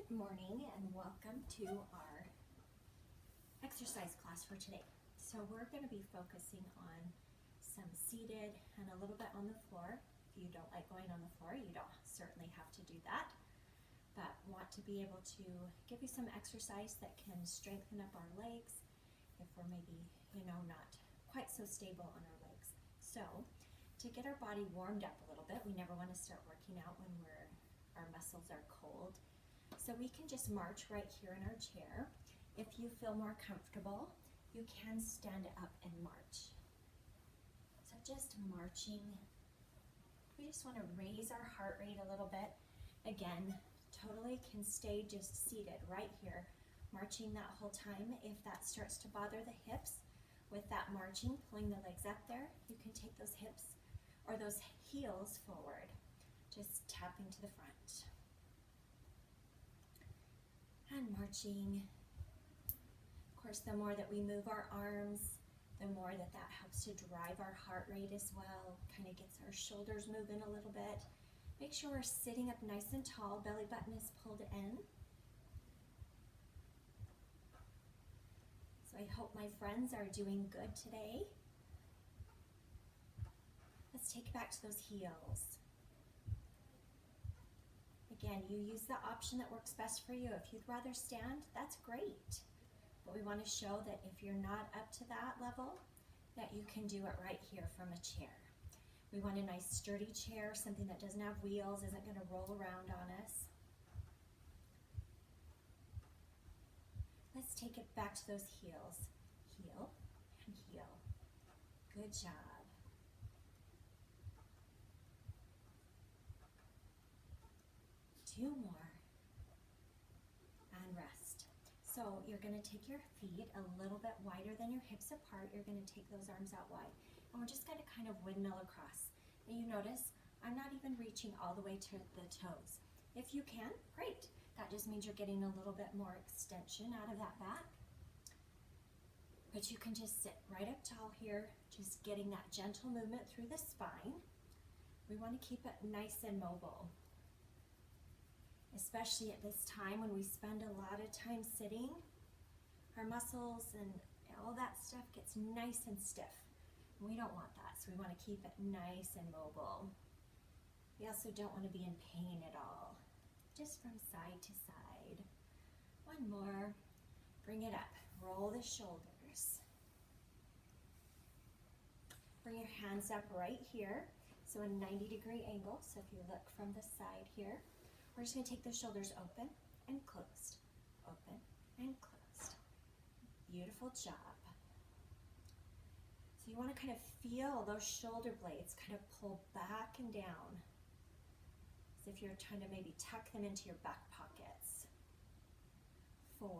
Good morning and welcome to our exercise class for today. So we're going to be focusing on some seated and a little bit on the floor. If you don't like going on the floor, you don't certainly have to do that, but want to be able to give you some exercise that can strengthen up our legs if we're maybe, not quite so stable on our legs. So to get our body warmed up a little bit, we never want to start working out when our muscles are cold. So we can just march right here in our chair. If you feel more comfortable, you can stand up and march. So just marching. We just want to raise our heart rate a little bit. Again, totally can stay just seated right here, marching that whole time. If that starts to bother the hips, with that marching, pulling the legs up there, you can take those hips or those heels forward, just tapping to the front. And marching. Of course, the more that we move our arms, the more that helps to drive our heart rate as well. Kind of gets our shoulders moving a little bit. Make sure we're sitting up nice and tall, belly button is pulled in. So I hope my friends are doing good today. Let's take it back to those heels. Again, you use the option that works best for you. If you'd rather stand, that's great. But we want to show that if you're not up to that level, that you can do it right here from a chair. We want a nice sturdy chair, something that doesn't have wheels, isn't going to roll around on us. Let's take it back to those heels. Heel and heel. Good job. Two more. And rest. So you're going to take your feet a little bit wider than your hips apart. You're going to take those arms out wide. And we're just going to kind of windmill across. And you notice I'm not even reaching all the way to the toes. If you can, great. That just means you're getting a little bit more extension out of that back. But you can just sit right up tall here, just getting that gentle movement through the spine. We want to keep it nice and mobile, especially at this time when we spend a lot of time sitting. Our muscles and all that stuff gets nice and stiff. We don't want that, so we want to keep it nice and mobile. We also don't want to be in pain at all. Just from side to side. One more. Bring it up. Roll the shoulders. Bring your hands up right here. So a 90-degree angle. So if you look from the side here, we're just going to take the shoulders open and closed. Open and closed. Beautiful job. So you want to kind of feel those shoulder blades kind of pull back and down, as if you're trying to maybe tuck them into your back pockets. 4,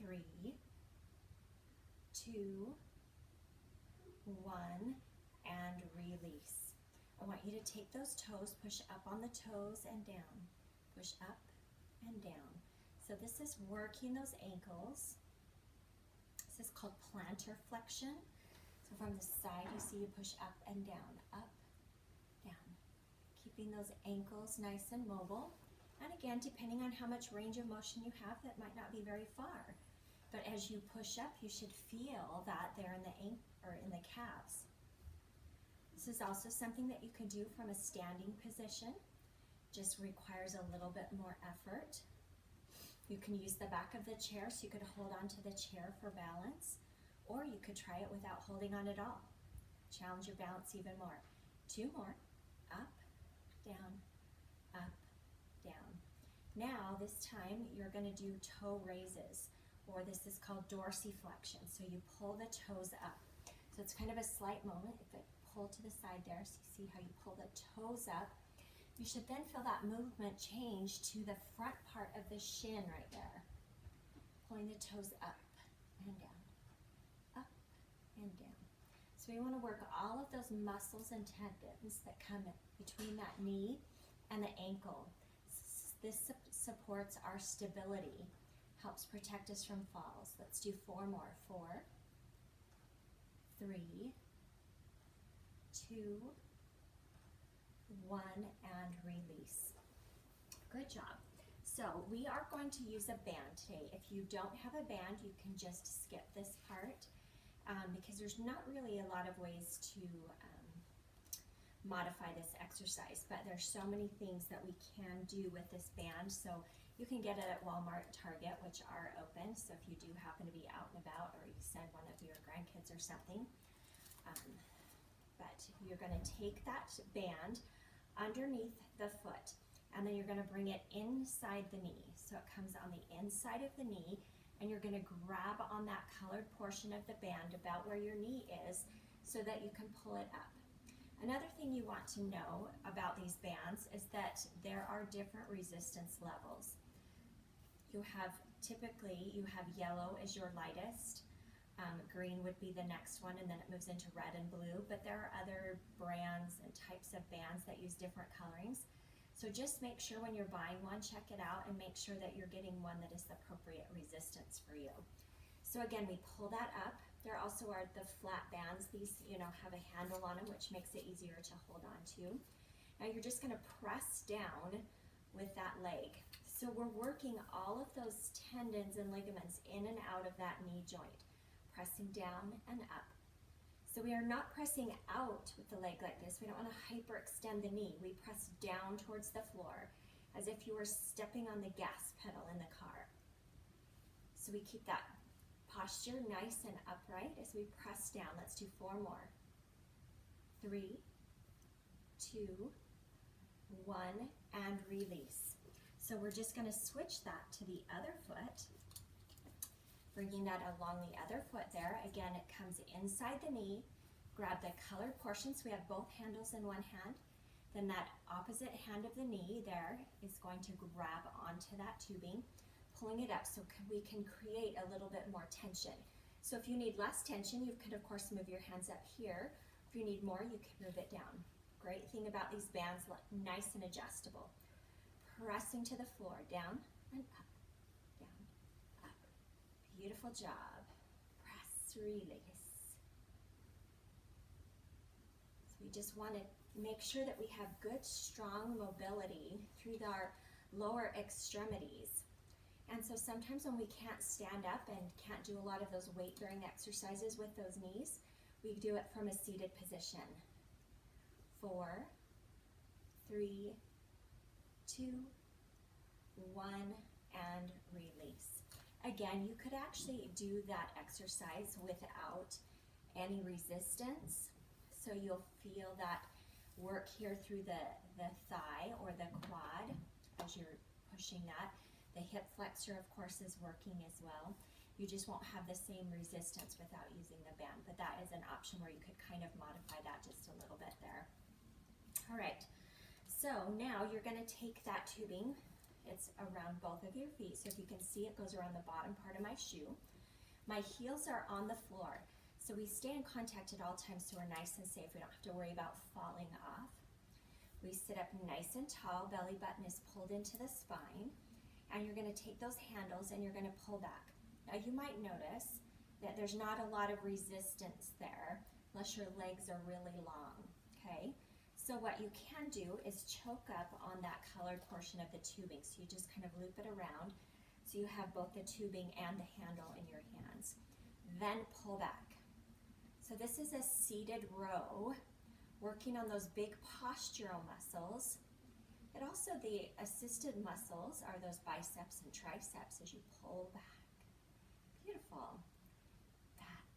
3, 2, 1, and release. I want you to take those toes, push up on the toes and down. Push up and down. So this is working those ankles. This is called plantar flexion. So from the side you see you push up and down, up, down. Keeping those ankles nice and mobile. And again, depending on how much range of motion you have, that might not be very far. But as you push up, you should feel that there in the calves. This is also something that you can do from a standing position. Just requires a little bit more effort. You can use the back of the chair, so you could hold onto the chair for balance, or you could try it without holding on at all. Challenge your balance even more. 2 more. Up, down, up, down. Now, this time, you're going to do toe raises, or this is called dorsiflexion. So you pull the toes up. So it's kind of a slight moment. If it pull to the side there, so you see how you pull the toes up. You should then feel that movement change to the front part of the shin right there. Pulling the toes up and down, up and down. So we want to work all of those muscles and tendons that come between that knee and the ankle. This supports our stability, helps protect us from falls. Let's do 4 more. 4, 3, 2, 1, and release. Good job. So we are going to use a band today. If you don't have a band, you can just skip this part because there's not really a lot of ways to modify this exercise, but there's so many things that we can do with this band. So you can get it at Walmart and Target, which are open. So if you do happen to be out and about, or you send one of your grandkids or something, but you're going to take that band underneath the foot, and then you're going to bring it inside the knee. So it comes on the inside of the knee, and you're going to grab on that colored portion of the band about where your knee is so that you can pull it up. Another thing you want to know about these bands is that there are different resistance levels. Typically you have yellow as your lightest, green would be the next one, and then it moves into red and blue, but there are other brands and types of bands that use different colorings. So just make sure when you're buying one, check it out and make sure that you're getting one that is the appropriate resistance for you. So again, we pull that up. There also are the flat bands. These, have a handle on them, which makes it easier to hold on to. Now you're just gonna press down with that leg. So we're working all of those tendons and ligaments in and out of that knee joint, pressing down and up. So we are not pressing out with the leg like this. We don't want to hyperextend the knee. We press down towards the floor as if you were stepping on the gas pedal in the car. So we keep that posture nice and upright as we press down. Let's do 4 more. 3, 2, 1, and release. So we're just going to switch that to the other foot, bringing that along the other foot there. Again, it comes inside the knee. Grab the colored portion, so we have both handles in one hand. Then that opposite hand of the knee there is going to grab onto that tubing, pulling it up so we can create a little bit more tension. So if you need less tension, you could of course move your hands up here. If you need more, you can move it down. Great thing about these bands, nice and adjustable. Pressing to the floor, down and up, down, up. Beautiful job. Press, release. So we just want to make sure that we have good, strong mobility through our lower extremities. And so sometimes when we can't stand up and can't do a lot of those weight-bearing exercises with those knees, we do it from a seated position. 4, 3, 2, 1, and release. Again, you could actually do that exercise without any resistance. So you'll feel that work here through the thigh or the quad as you're pushing that. The hip flexor, of course, is working as well. You just won't have the same resistance without using the band, but that is an option where you could kind of modify that just a little bit there. All right, so now you're going to take that tubing. It's around both of your feet, so if you can see, it goes around the bottom part of my shoe. My heels are on the floor, so we stay in contact at all times so we're nice and safe. We don't have to worry about falling off. We sit up nice and tall, belly button is pulled into the spine, and you're going to take those handles and you're going to pull back. Now you might notice that there's not a lot of resistance there unless your legs are really long, okay? So what you can do is choke up on that colored portion of the tubing. So you just kind of loop it around so you have both the tubing and the handle in your hands. Then pull back. So this is a seated row, working on those big postural muscles. But also the assisted muscles are those biceps and triceps as you pull back. Beautiful. Back.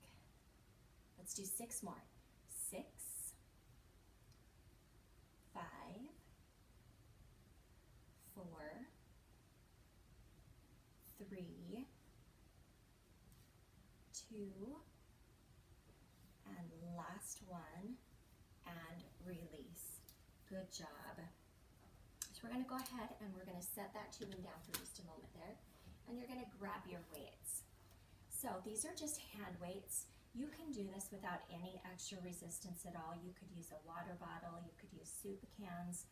Let's do 6 more. 6, 5, 4, 3, 2, and last one, and release. Good job. So we're going to go ahead and we're going to set that tubing down for just a moment there, and you're going to grab your weights. So these are just hand weights. You can do this without any extra resistance at all. You could use a water bottle, you could use soup cans,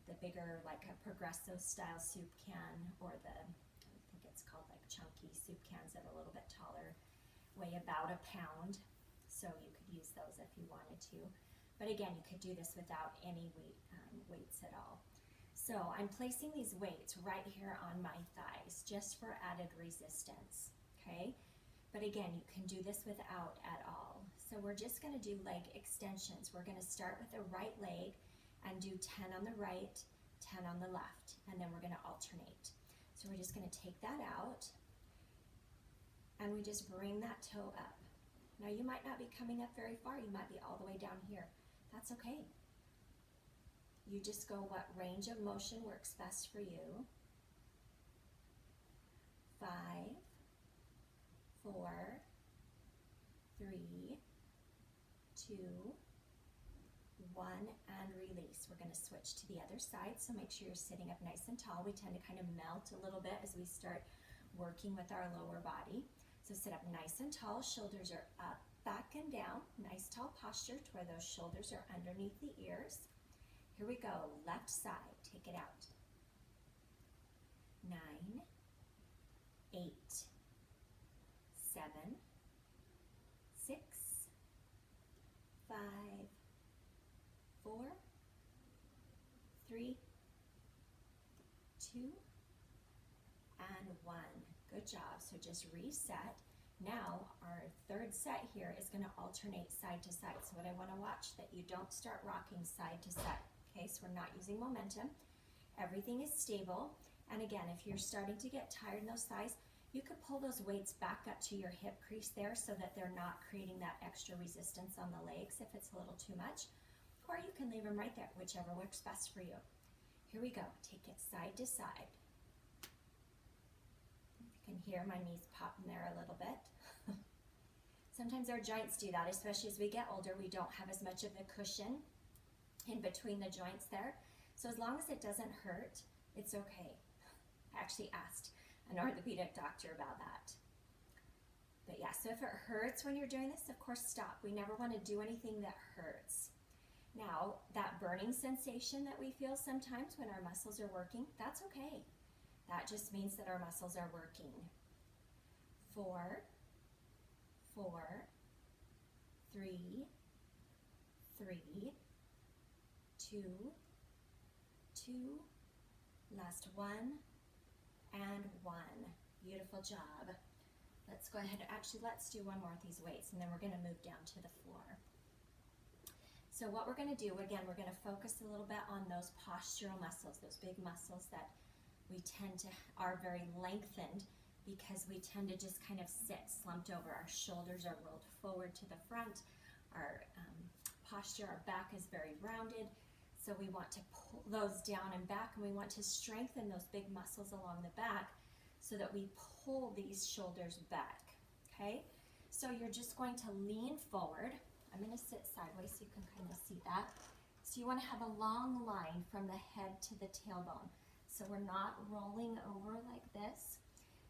the bigger like a Progresso style soup can, or I think it's called like chunky soup cans that are a little bit taller, weigh about a pound. So you could use those if you wanted to. But again, you could do this without any weights at all. So I'm placing these weights right here on my thighs just for added resistance, okay? But again, you can do this without at all. So we're just gonna do leg extensions. We're gonna start with the right leg and do 10 on the right, 10 on the left, and then we're gonna alternate. So we're just gonna take that out, and we just bring that toe up. Now you might not be coming up very far, you might be all the way down here. That's okay. You just go what range of motion works best for you. 5, 4, 3, 2, 1, and release. We're going to switch to the other side, so make sure you're sitting up nice and tall. We tend to kind of melt a little bit as we start working with our lower body. So sit up nice and tall, shoulders are up, back, and down. Nice tall posture to where those shoulders are underneath the ears. Here we go, left side, take it out. 9, 8, 7, 6, 5, 4, 3, 2, and 1. Good job. So just reset. Now our third set here is going to alternate side to side. So what I want to watch that you don't start rocking side to side. Okay, so we're not using momentum. Everything is stable. And again, if you're starting to get tired in those thighs, you could pull those weights back up to your hip crease there so that they're not creating that extra resistance on the legs if it's a little too much. Or you can leave them right there, whichever works best for you. Here we go. Take it side to side. You can hear my knees popping there a little bit. Sometimes our joints do that, especially as we get older. We don't have as much of the cushion in between the joints there. So as long as it doesn't hurt, it's okay. I actually asked an orthopedic doctor about that. But yeah, so if it hurts when you're doing this, of course stop. We never want to do anything that hurts. Now, that burning sensation that we feel sometimes when our muscles are working, that's okay. That just means that our muscles are working. 4, 4, 3, 3, 2, 2, last 1, and 1. Beautiful job. Let's go ahead, let's do one more of these weights, and then we're going to move down to the floor. So what we're going to do, again, we're going to focus a little bit on those postural muscles, those big muscles that we are very lengthened because we tend to just kind of sit slumped over. Our shoulders are rolled forward to the front. Our posture, our back is very rounded. So we want to pull those down and back, and we want to strengthen those big muscles along the back so that we pull these shoulders back, okay? So you're just going to lean forward. I'm going to sit sideways so you can kind of see that. So you want to have a long line from the head to the tailbone. So we're not rolling over like this.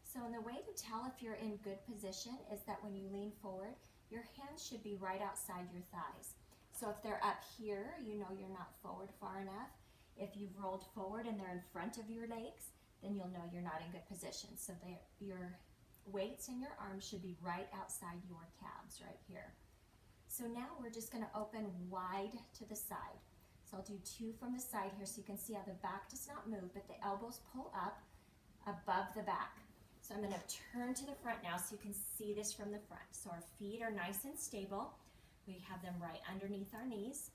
So the way to tell if you're in good position is that when you lean forward, your hands should be right outside your thighs. So if they're up here, you know you're not forward far enough. If you've rolled forward and they're in front of your legs, then you'll know you're not in good position. So your weights in your arms should be right outside your calves, right here. So now we're just going to open wide to the side. So I'll do 2 from the side here so you can see how the back does not move, but the elbows pull up above the back. So I'm going to turn to the front now so you can see this from the front. So our feet are nice and stable. We have them right underneath our knees.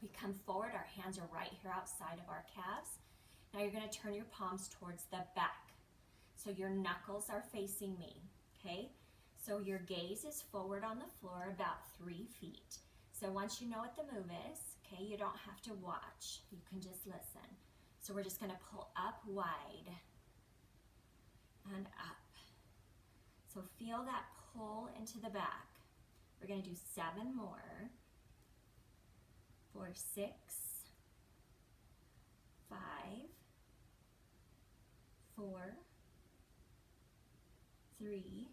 We come forward, our hands are right here outside of our calves. Now you're going to turn your palms towards the back. So your knuckles are facing me, okay? So your gaze is forward on the floor about 3 feet. So once you know what the move is, okay, you don't have to watch. You can just listen. So we're just going to pull up wide and up. So feel that pull into the back. We're going to do 7 more. 4, 6, 5, 4, 3,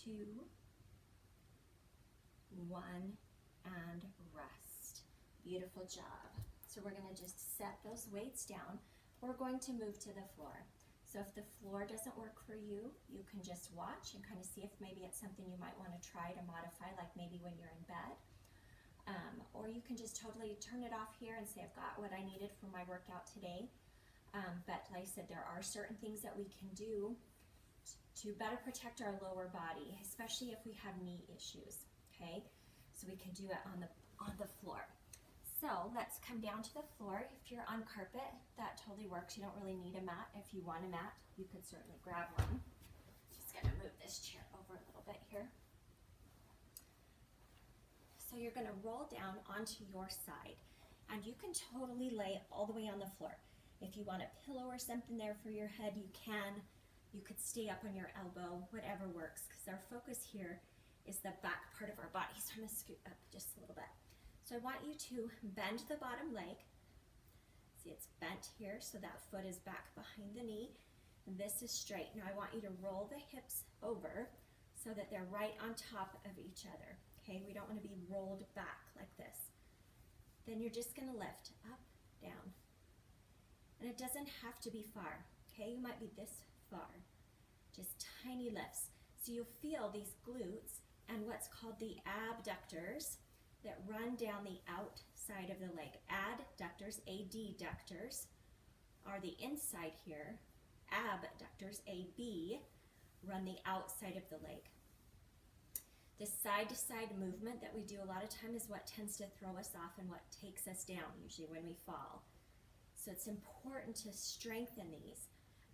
2, 1, and rest. Beautiful job. So we're going to just set those weights down. We're going to move to the floor. So if the floor doesn't work for you, you can just watch and kind of see if maybe it's something you might want to try to modify, like maybe when you're in bed. Or you can just totally turn it off here and say, I've got what I needed for my workout today. But like I said, there are certain things that we can do to better protect our lower body, especially if we have knee issues, okay? So we can do it on the floor. So let's come down to the floor. If you're on carpet, that totally works. You don't really need a mat. If you want a mat, you could certainly grab one. Just gonna move this chair over a little bit here. So you're gonna roll down onto your side, and you can totally lay all the way on the floor. If you want a pillow or something there for your head, you can. You could stay up on your elbow, whatever works, because our focus here is the back part of our body. So I'm gonna scoot up just a little bit. So I want you to bend the bottom leg. See, it's bent here, so that foot is back behind the knee. And this is straight. Now I want you to roll the hips over so that they're right on top of each other. Okay, we don't want to be rolled back like this. Then you're just gonna lift up, down. And it doesn't have to be far, okay? You might be this far. Just tiny lifts. So you'll feel these glutes and what's called the abductors that run down the outside of the leg. Adductors, adductors, are the inside here. Abductors, AB, run the outside of the leg. The side-to-side movement that we do a lot of time is what tends to throw us off and what takes us down, usually when we fall. So it's important to strengthen these.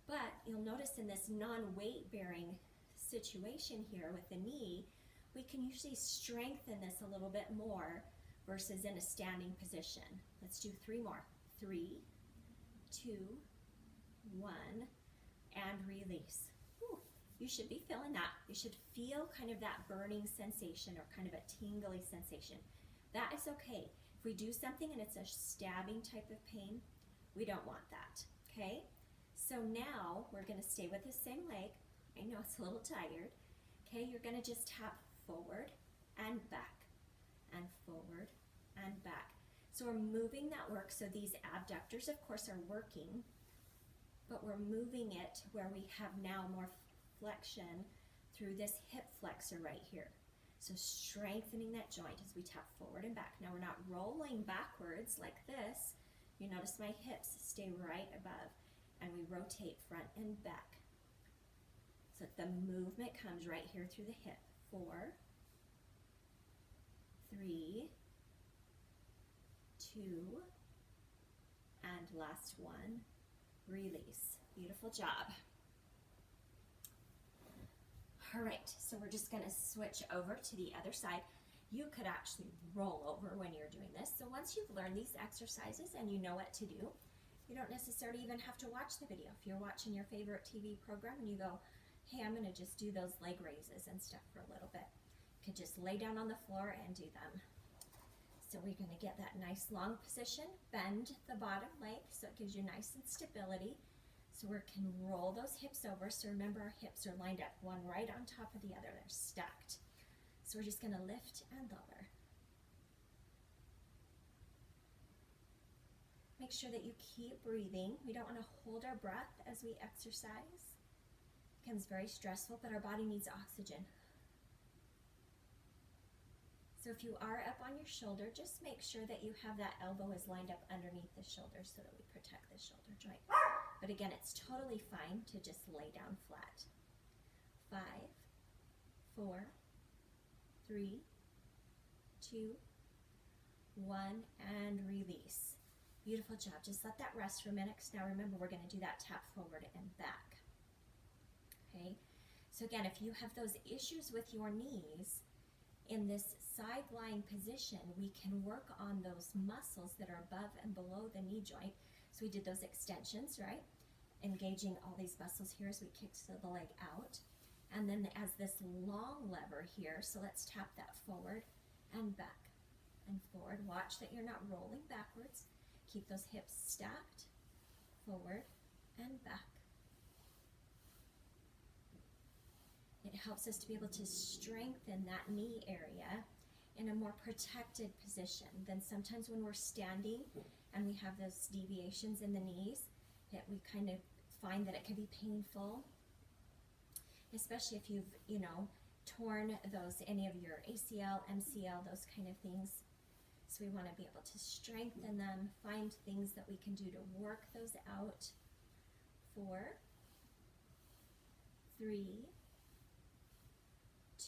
But you'll notice in this non-weight-bearing situation here with the knee, we can usually strengthen this a little bit more versus in a standing position. Let's do 3 more. 3, 2, 1, and release. Whew. You should be feeling that. You should feel kind of that burning sensation or kind of a tingly sensation. That is okay. If we do something and it's a stabbing type of pain, we don't want that, okay? So now we're gonna stay with the same leg. I know it's a little tired. Okay, you're gonna just tap forward and back, and forward and back. So we're moving that work. So these abductors, of course, are working, but we're moving it where we have now more flexion through this hip flexor right here. So strengthening that joint as we tap forward and back. Now we're not rolling backwards like this. You notice my hips stay right above, and we rotate front and back. So the movement comes right here through the hip. 4, 3, 2, and last one, release. Beautiful job. All right, so we're just gonna switch over to the other side. You could actually roll over when you're doing this. So once you've learned these exercises and you know what to do, you don't necessarily even have to watch the video. If you're watching your favorite TV program and you go, hey, I'm gonna just do those leg raises and stuff for a little bit, you can just lay down on the floor and do them. So we're gonna get that nice long position, bend the bottom leg so it gives you nice and stability. So we can roll those hips over. So remember, our hips are lined up, one right on top of the other. They're stacked. So we're just gonna lift and lower. Make sure that you keep breathing. We don't wanna hold our breath as we exercise. It becomes very stressful, but our body needs oxygen. So if you are up on your shoulder, just make sure that you have that elbow is lined up underneath the shoulder so that we protect the shoulder joint. But again, it's totally fine to just lay down flat. 5, 4, 3, 2, 1, and release. Beautiful job. Just let that rest for a minute. Now remember, we're going to do that tap forward and back. Okay? So again, if you have those issues with your knees, in this side lying position, we can work on those muscles that are above and below the knee joint. So we did those extensions, right? Engaging all these muscles here as we kick the leg out. And then as this long lever here, so let's tap that forward and back and forward. Watch that you're not rolling backwards. Keep those hips stacked, forward and back. It helps us to be able to strengthen that knee area in a more protected position than sometimes when we're standing and we have those deviations in the knees, that we kind of find that it can be painful, especially if you've, torn those, any of your ACL, MCL, those kind of things. So we want to be able to strengthen them, find things that we can do to work those out. 4, 3,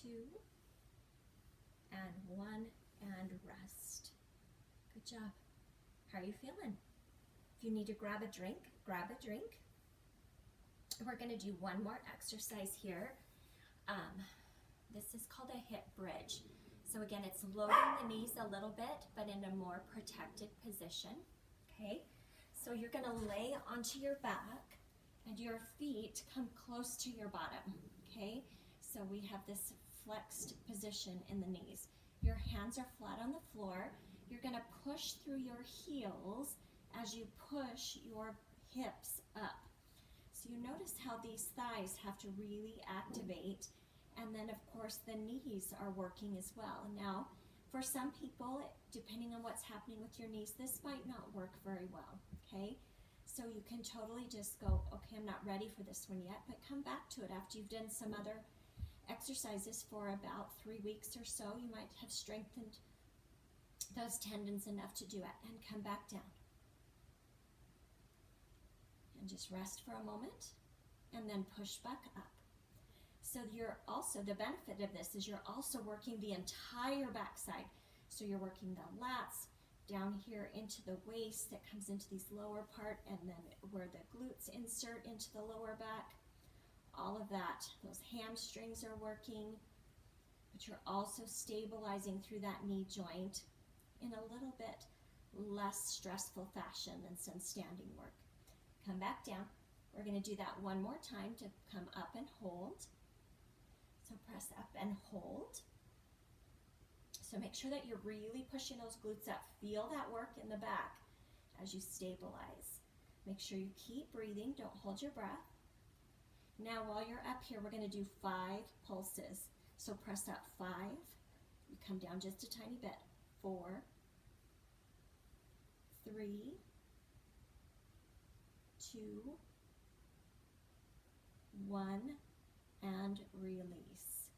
2, and 1, and rest. Good job. How are you feeling? If you need to grab a drink, grab a drink. We're going to do one more exercise here. This is called a hip bridge. So again, it's loading the knees a little bit, but in a more protected position. Okay, so you're going to lay onto your back and your feet come close to your bottom. Okay, so we have this flexed position in the knees. Your hands are flat on the floor. You're going to push through your heels as you push your hips up. So you notice how these thighs have to really activate, and then of course the knees are working as well. Now, for some people, depending on what's happening with your knees, this might not work very well, okay? So you can totally just go, okay, I'm not ready for this one yet, but come back to it after you've done some other exercises for about 3 weeks or so. You might have strengthened those tendons enough to do it, and come back down. And just rest for a moment, and then push back up. So you're also, the benefit of this is you're also working the entire backside. So you're working the lats down here into the waist that comes into these lower part, and then where the glutes insert into the lower back. All of that, those hamstrings are working, but you're also stabilizing through that knee joint in a little bit less stressful fashion than some standing work. Come back down. We're going to do that one more time to come up and hold. So press up and hold. So make sure that you're really pushing those glutes up. Feel that work in the back as you stabilize. Make sure you keep breathing. Don't hold your breath. Now while you're up here, we're going to do 5 pulses. So press up 5. You come down just a tiny bit. 4, 3, 2, 1, and release.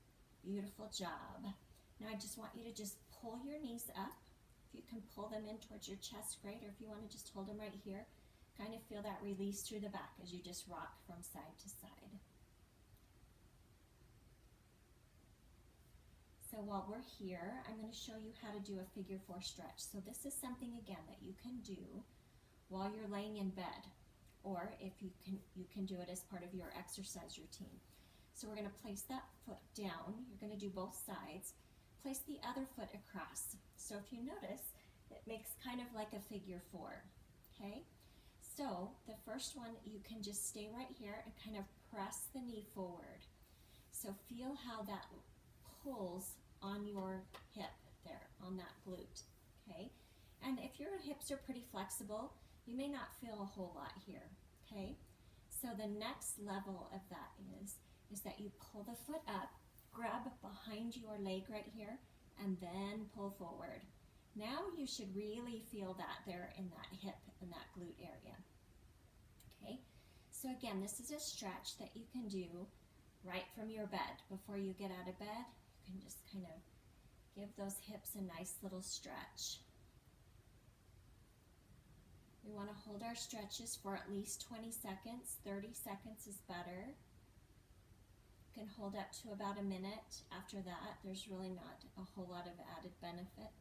Beautiful job. Now I just want you to just pull your knees up. If you can pull them in towards your chest, great, or if you want to just hold them right here, kind of feel that release through the back as you just rock from side to side. So while we're here, I'm going to show you how to do a figure 4 stretch. So this is something, again, that you can do while you're laying in bed, or if you can do it as part of your exercise routine. So we're going to place that foot down. You're going to do both sides. Place the other foot across. So if you notice, it makes kind of like a figure 4, okay? So the first one, you can just stay right here and kind of press the knee forward. So feel how that pulls on your hip there, on that glute, okay? And if your hips are pretty flexible, you may not feel a whole lot here, okay? So the next level of that is that you pull the foot up, grab behind your leg right here, and then pull forward. Now you should really feel that there in that hip and that glute area, okay? So again, this is a stretch that you can do right from your bed. Before you get out of bed, you can just kind of give those hips a nice little stretch. We want to hold our stretches for at least 20 seconds. 30 seconds is better. You can hold up to about a minute. After that, there's really not a whole lot of added benefit.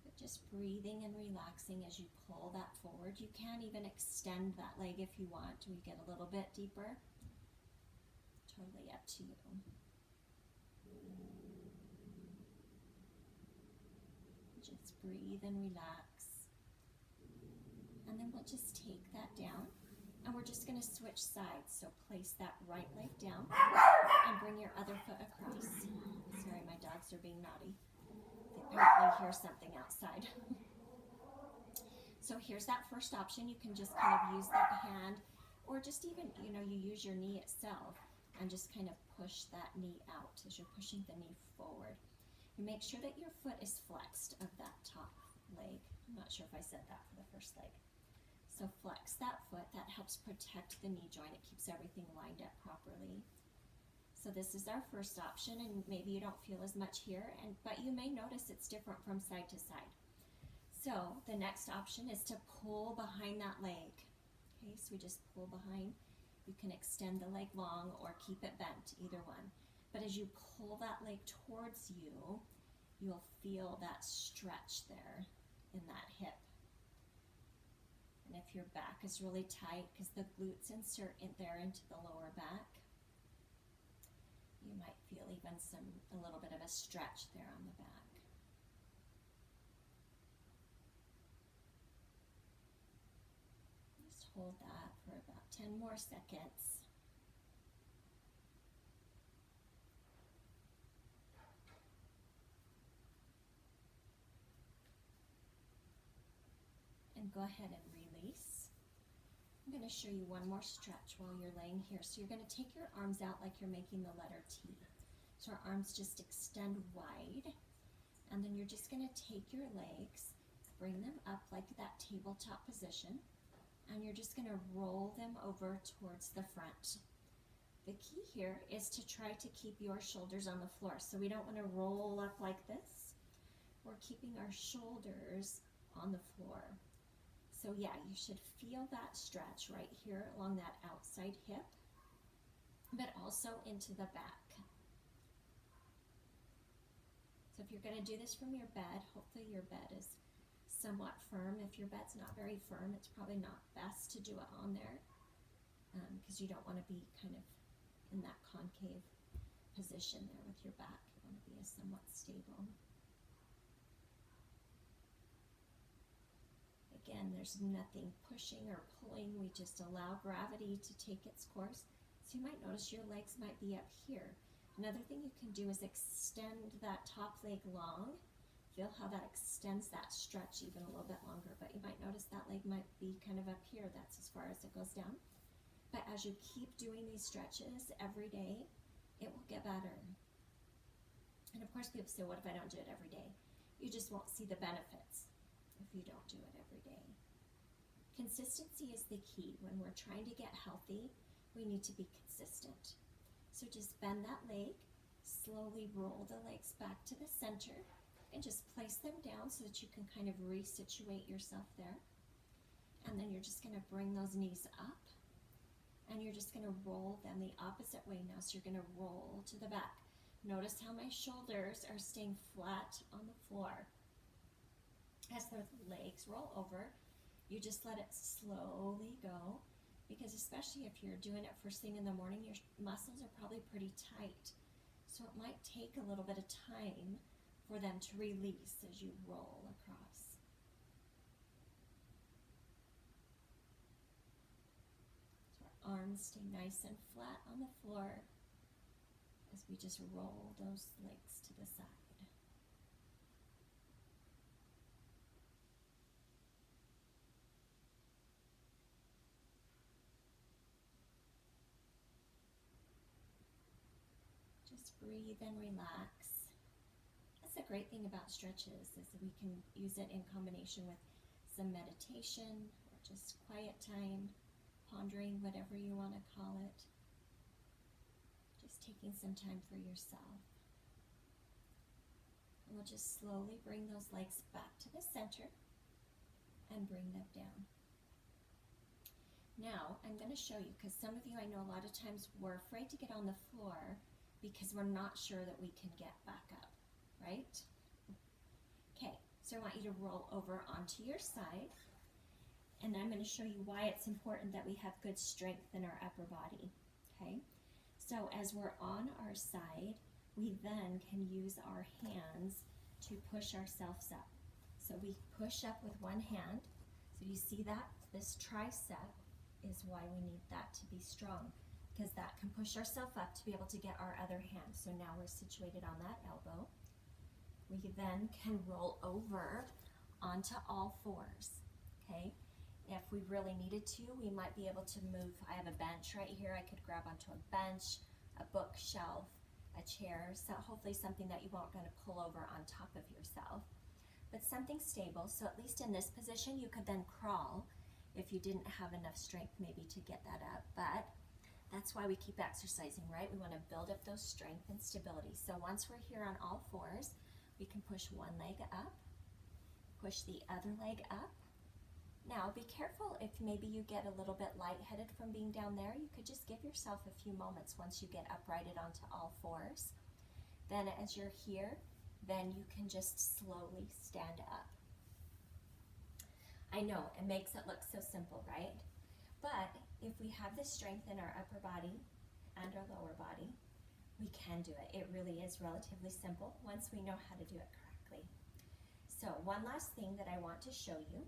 But just breathing and relaxing as you pull that forward. You can even extend that leg if you want. We get a little bit deeper. Totally up to you. Just breathe and relax. And then we'll just take that down. And we're just going to switch sides. So place that right leg down and bring your other foot across. Sorry, my dogs are being naughty. They apparently hear something outside. So here's that first option. You can just kind of use that hand, or just even, you use your knee itself and just kind of push that knee out as you're pushing the knee forward. You make sure that your foot is flexed of that top leg. I'm not sure if I said that for the first leg. So flex that foot. That helps protect the knee joint. It keeps everything lined up properly. So this is our first option, and maybe you don't feel as much here, but you may notice it's different from side to side. So the next option is to pull behind that leg. Okay, so we just pull behind. You can extend the leg long or keep it bent, either one. But as you pull that leg towards you, you'll feel that stretch there in that hip. And if your back is really tight, because the glutes insert in there into the lower back, you might feel even a little bit of a stretch there on the back. Just hold that for about 10 more seconds. And go ahead and release. I'm going to show you one more stretch while you're laying here. So you're going to take your arms out like you're making the letter T. So our arms just extend wide. And then you're just going to take your legs, bring them up like that tabletop position. And you're just going to roll them over towards the front. The key here is to try to keep your shoulders on the floor. So we don't want to roll up like this. We're keeping our shoulders on the floor. So yeah, you should feel that stretch right here along that outside hip, but also into the back. So if you're going to do this from your bed, hopefully your bed is somewhat firm. If your bed's not very firm, it's probably not best to do it on there, because you don't want to be kind of in that concave position there with your back. You want to be somewhat stable. Again, there's nothing pushing or pulling. We just allow gravity to take its course. So you might notice your legs might be up here. Another thing you can do is extend that top leg long. Feel how that extends that stretch even a little bit longer. But you might notice that leg might be kind of up here. That's as far as it goes down. But as you keep doing these stretches every day, it will get better. And of course, people say, what if I don't do it every day? You just won't see the benefits if you don't do it every day. Consistency is the key. When we're trying to get healthy, we need to be consistent. So just bend that leg, slowly roll the legs back to the center, and just place them down so that you can kind of resituate yourself there. And then you're just going to bring those knees up, and you're just going to roll them the opposite way now. So you're going to roll to the back. Notice how my shoulders are staying flat on the floor. As the legs roll over, you just let it slowly go, because especially if you're doing it first thing in the morning, your muscles are probably pretty tight. So it might take a little bit of time for them to release as you roll across. So our arms stay nice and flat on the floor as we just roll those legs to the side. Just breathe and relax. That's a great thing about stretches, is that we can use it in combination with some meditation or just quiet time, pondering, whatever you want to call it. Just taking some time for yourself. And we'll just slowly bring those legs back to the center and bring them down. Now, I'm going to show you, because some of you, I know a lot of times we're afraid to get on the floor because we're not sure that we can get back up, right? Okay, so I want you to roll over onto your side, and I'm going to show you why it's important that we have good strength in our upper body, okay? So as we're on our side, we then can use our hands to push ourselves up. So we push up with one hand. So you see that? This tricep is why we need that to be strong, because that can push ourselves up to be able to get our other hand. So now we're situated on that elbow. We then can roll over onto all fours, okay? If we really needed to, we might be able to move. I have a bench right here. I could grab onto a bench, a bookshelf, a chair, so hopefully something that you won't going to pull over on top of yourself, but something stable. So at least in this position, you could then crawl if you didn't have enough strength maybe to get that up. But That's why we keep exercising, right? We want to build up those strength and stability. So once we're here on all fours, we can push one leg up, push the other leg up. Now be careful if maybe you get a little bit lightheaded from being down there. You could just give yourself a few moments once you get uprighted onto all fours. Then as you're here, then you can just slowly stand up. I know, it makes it look so simple, right? But if we have the strength in our upper body and our lower body, we can do it. It really is relatively simple once we know how to do it correctly. So one last thing that I want to show you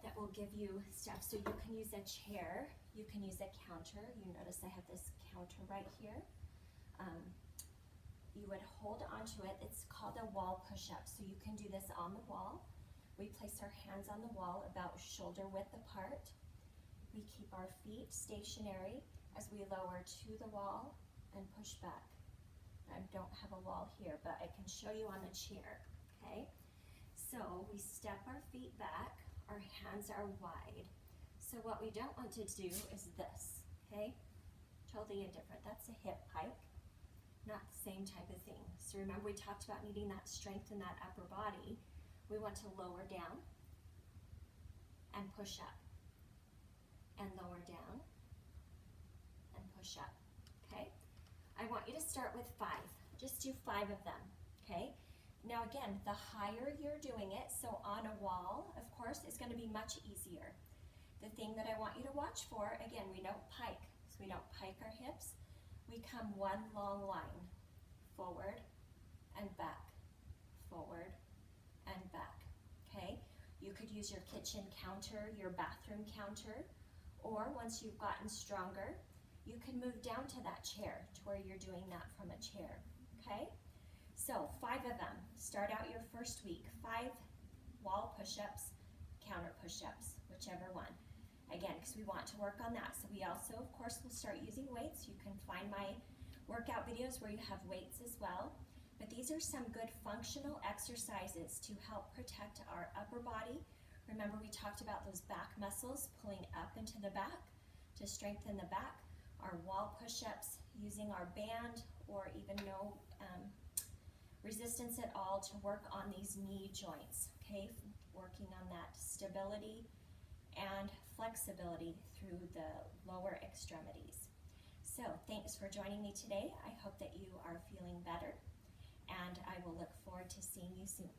that will give you stuff. So you can use a chair, you can use a counter. You notice I have this counter right here. You would hold onto it. It's called a wall push-up. So you can do this on the wall. We place our hands on the wall about shoulder width apart. We keep our feet stationary as we lower to the wall and push back. I don't have a wall here, but I can show you on the chair, okay? So we step our feet back, our hands are wide. So what we don't want to do is this, okay? Totally indifferent. That's a hip hike, not the same type of thing. So remember we talked about needing that strength in that upper body. We want to lower down and push up, and lower down and push up, okay? I want you to start with 5. Just do 5 of them, okay? Now again, the higher you're doing it, so on a wall, of course, it's going to be much easier. The thing that I want you to watch for, again, we don't pike, so we don't pike our hips. We come one long line, forward and back, forward and back, okay? You could use your kitchen counter, your bathroom counter, or once you've gotten stronger, you can move down to that chair to where you're doing that from a chair, okay? So 5 of them. Start out your first week. 5 wall push-ups, counter push-ups, whichever one. Again, because we want to work on that. So we also, of course, will start using weights. You can find my workout videos where you have weights as well. But these are some good functional exercises to help protect our upper body. Remember we talked about those back muscles pulling up into the back to strengthen the back. Our wall push-ups using our band or even no resistance at all to work on these knee joints, okay? Working on that stability and flexibility through the lower extremities. So thanks for joining me today. I hope that you are feeling better, and I will look forward to seeing you soon.